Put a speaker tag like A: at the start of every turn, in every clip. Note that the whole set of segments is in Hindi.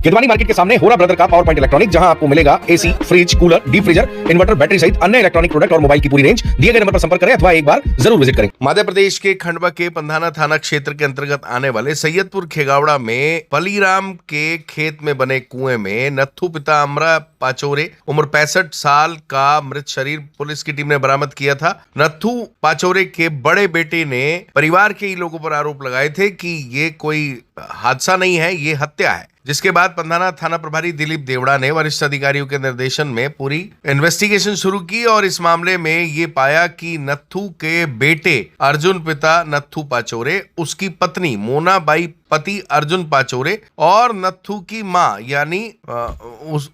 A: किदवानी मार्केट के सामने होरा ब्रदर का पावर पॉइंट इलेक्ट्रॉनिक, जहां आपको मिलेगा AC, fridge, cooler, deep freezer, inverter, battery सहित अन्य इलेक्ट्रॉनिक प्रोडक्ट और मोबाइल की पूरी रेंज। दिए गए नंबर पर संपर्क करें अथवा एक बार जरूर विजिट करें।
B: मध्य प्रदेश के खंडवा के पंधाना थाना क्षेत्र के अंतर्गत आने वाले सैयदपुर खेगावड़ा में पलीराम के खेत में बने कुएं में नत्थू पिता अमरा पाचोरे उम्र 65 साल का मृत शरीर पुलिस की टीम ने बरामद किया था। नत्थू पाचोरे के बड़े बेटे ने परिवार के ही लोगों पर आरोप लगाए थे कि ये कोई हादसा नहीं है, ये हत्या है, जिसके बाद पंधाना थाना प्रभारी दिलीप देवड़ा ने वरिष्ठ अधिकारियों के निर्देशन में पूरी इन्वेस्टिगेशन शुरू की और इस मामले में ये पाया कि नत्थू के बेटे अर्जुन पिता नत्थू पाचोरे, उसकी पत्नी मोना बाई पति अर्जुन पाचोरे और नत्थू की मां यानी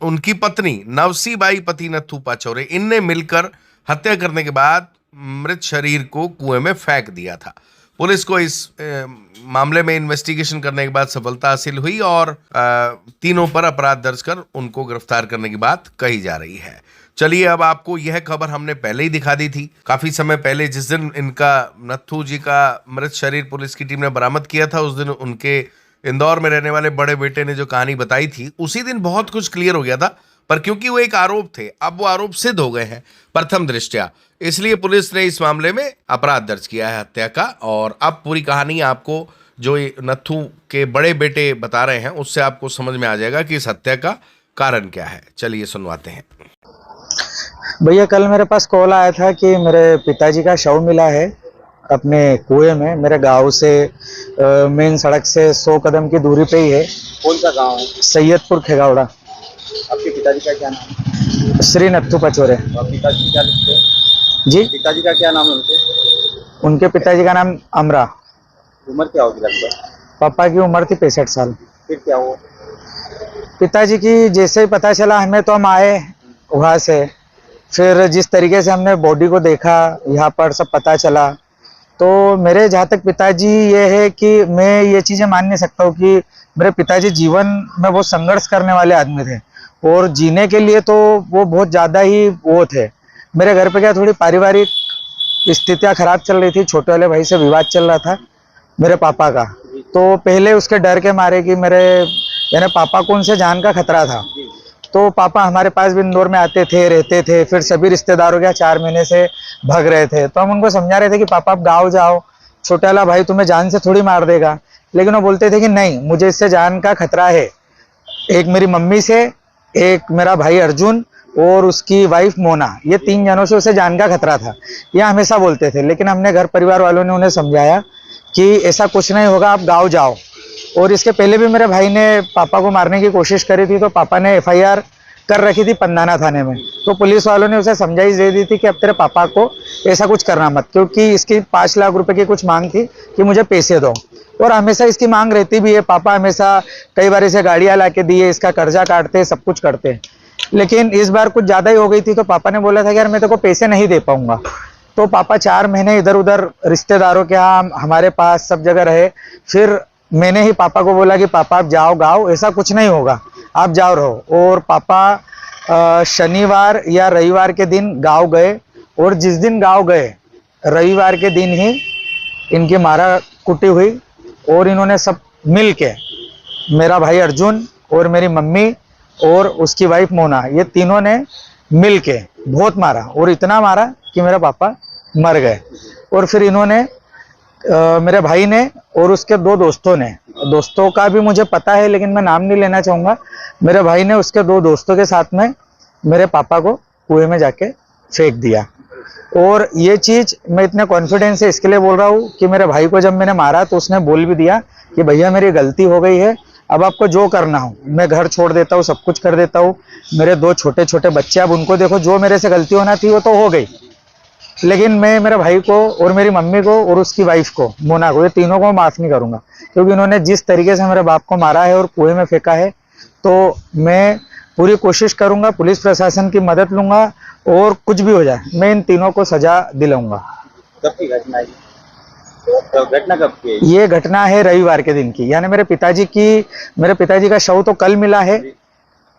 B: उनकी पत्नी नवसी बाई पति नत्थू पाचोरे, इनने मिलकर हत्या करने के बाद मृत शरीर को कुएं में फेंक दिया था। पुलिस को इस मामले में इन्वेस्टिगेशन करने के बाद सफलता हासिल हुई और तीनों पर अपराध दर्ज कर उनको गिरफ्तार करने की बात कही जा रही है। चलिए, अब आपको यह खबर हमने पहले ही दिखा दी थी काफी समय पहले, जिस दिन इनका नत्थू जी का मृत शरीर पुलिस की टीम ने बरामद किया था, उस दिन उनके इंदौर में रहने वाले बड़े बेटे ने जो कहानी बताई थी, उसी दिन बहुत कुछ क्लियर हो गया था। पर क्योंकि वो एक आरोप थे, अब वो आरोप सिद्ध हो गए हैं प्रथम दृष्टया, इसलिए पुलिस ने इस मामले में अपराध दर्ज किया है हत्या का। और अब पूरी कहानी आपको जो नत्थू के बड़े बेटे बता रहे हैं उससे आपको समझ में आ जाएगा कि इस हत्या का कारण क्या है। चलिए सुनवाते हैं।
C: भैया, कल मेरे पास कॉल आया था कि मेरे पिताजी का शव मिला है अपने कुएं में, मेरे गांव से मेन सड़क से 100 कदम की दूरी पे ही है।
D: कौन सा गांव है?
C: सैयदपुर खेगावड़ा।
D: आपके पिताजी का क्या नाम है?
C: श्री नत्थू पाचोरे।
D: और पिताजी क्या लिखते हैं?
C: जी,
D: पिताजी का क्या नाम है
C: उनके पिताजी का नाम अमरा।
D: उम्र क्या होगी लगभग?
C: पापा की उम्र थी 65 साल।
D: फिर क्या हुआ?
C: पिताजी की जैसे ही पता चला हमें, तो हम आए वहाँ से। फिर जिस तरीके से हमने बॉडी को देखा, यहाँ पर सब पता चला, तो मेरे जहाँ तक पिताजी ये है कि मैं ये चीज़ें मान नहीं सकता हूँ कि मेरे पिताजी जीवन में बहुत संघर्ष करने वाले आदमी थे और जीने के लिए तो वो बहुत ज़्यादा ही वो थे। मेरे घर पे क्या थोड़ी पारिवारिक स्थितियाँ खराब चल रही थी, छोटे वाले भाई से विवाद चल रहा था मेरे पापा का। तो पहले उसके डर के मारे कि मेरे यानी पापा को उनसे जान का खतरा था, तो पापा हमारे पास भी इंदौर में आते थे, रहते थे। फिर सभी रिश्तेदारों के 4 महीने से भाग रहे थे, तो हम उनको समझा रहे थे कि पापा आप गाँव जाओ, छोटा वाला भाई तुम्हें जान से थोड़ी मार देगा। लेकिन वो बोलते थे कि नहीं, मुझे इससे जान का खतरा है। एक मेरी मम्मी से, एक मेरा भाई अर्जुन और उसकी वाइफ मोना, ये 3 जनों से उसे जान का खतरा था, ये हमेशा बोलते थे। लेकिन हमने घर परिवार वालों ने उन्हें समझाया कि ऐसा कुछ नहीं होगा, आप गाँव जाओ। और इसके पहले भी मेरे भाई ने पापा को मारने की कोशिश करी थी, तो पापा ने FIR कर रखी थी पंधाना थाने में। तो पुलिस वालों ने उसे समझाइश दे दी थी कि अब तेरे पापा को ऐसा कुछ करना मत, क्योंकि इसकी 5 लाख रुपए की कुछ मांग थी कि मुझे पैसे दो। और हमेशा इसकी मांग रहती भी है, पापा हमेशा कई बार इसे गाड़ियाँ ला के दिए, इसका कर्जा काटते, सब कुछ करते। लेकिन इस बार कुछ ज़्यादा ही हो गई थी, तो पापा ने बोला था कि यार मैं तेरे को पैसे नहीं दे पाऊंगा। तो पापा 4 महीने इधर उधर रिश्तेदारों के यहाँ, हमारे पास, सब जगह रहे। फिर मैंने ही पापा को बोला कि पापा आप जाओ गाँव, ऐसा कुछ नहीं होगा, आप जाओ रहो। और पापा शनिवार या रविवार के दिन गाँव गए, और जिस दिन गाँव गए रविवार के दिन ही इनकी मारा कुटी हुई। और इन्होंने सब मिल के, मेरा भाई अर्जुन और मेरी मम्मी और उसकी वाइफ मोना, ये तीनों ने मिल के बहुत मारा, और इतना मारा कि मेरा पापा मर गए। और फिर इन्होंने मेरे भाई ने और उसके 2 दोस्तों ने, दोस्तों का भी मुझे पता है लेकिन मैं नाम नहीं लेना चाहूँगा, मेरे भाई ने उसके 2 दोस्तों के साथ में मेरे पापा को कुएं में जाके फेंक दिया। और ये चीज़ मैं इतने कॉन्फिडेंस से इसके लिए बोल रहा हूँ कि मेरे भाई को जब मैंने मारा तो उसने बोल भी दिया कि भैया मेरी गलती हो गई है, अब आपको जो करना हो मैं घर छोड़ देता हूँ, सब कुछ कर देता हूँ। मेरे 2 छोटे छोटे बच्चे, अब उनको देखो, जो मेरे से गलती होना थी वो तो हो गई, लेकिन मैं मेरे भाई को और मेरी मम्मी को और उसकी वाइफ को, मोना को, ये तीनों को माफ़ नहीं करूँगा। क्योंकि इन्होंने जिस तरीके से मेरे बाप को मारा है और कुएं में फेंका है, तो मैं पूरी कोशिश करूँगा, पुलिस प्रशासन की मदद लूँगा, और कुछ भी हो जाए मैं इन तीनों को सजा दिलाऊंगा।
D: कब की घटना है? तो घटना कब की है?
C: ये घटना है रविवार के दिन की, यानी मेरे पिताजी का शव तो कल मिला है,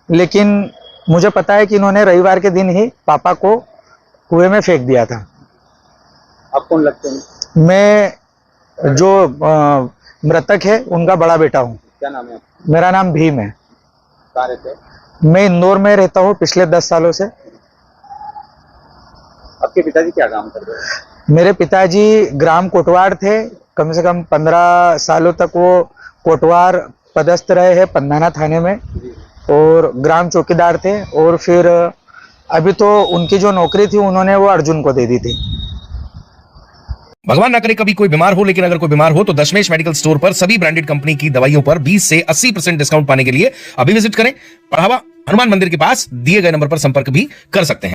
C: लेकिन मुझे पता है कि इन्होंने रविवार के दिन ही पापा को कुएं में फेंक दिया था।
D: आप कौन लगते हैं?
C: मैं जो मृतक है उनका बड़ा बेटा हूँ।
D: क्या नाम है?
C: मेरा नाम भीम है।
D: कहाँ रहते हैं?
C: मैं इंदौर में रहता हूँ पिछले 10 सालों से।
D: आपके पिताजी क्या काम करते हैं?
C: मेरे पिताजी ग्राम कोटवार थे, कम से कम 15 सालों तक वो कोटवार पदस्थ रहे हैं पंधाना थाने में, और ग्राम चौकीदार थे। और फिर अभी तो उनकी जो नौकरी थी उन्होंने वो अर्जुन को दे दी थी।
A: भगवान ना करे कभी कोई बीमार हो, लेकिन अगर कोई बीमार हो तो दशमेश मेडिकल स्टोर पर सभी ब्रांडेड कंपनी की दवाइयों पर 20 से 80% डिस्काउंट पाने के लिए अभी विजिट करें। बढ़ावा हनुमान मंदिर के पास दिए गए नंबर पर संपर्क भी कर सकते हैं।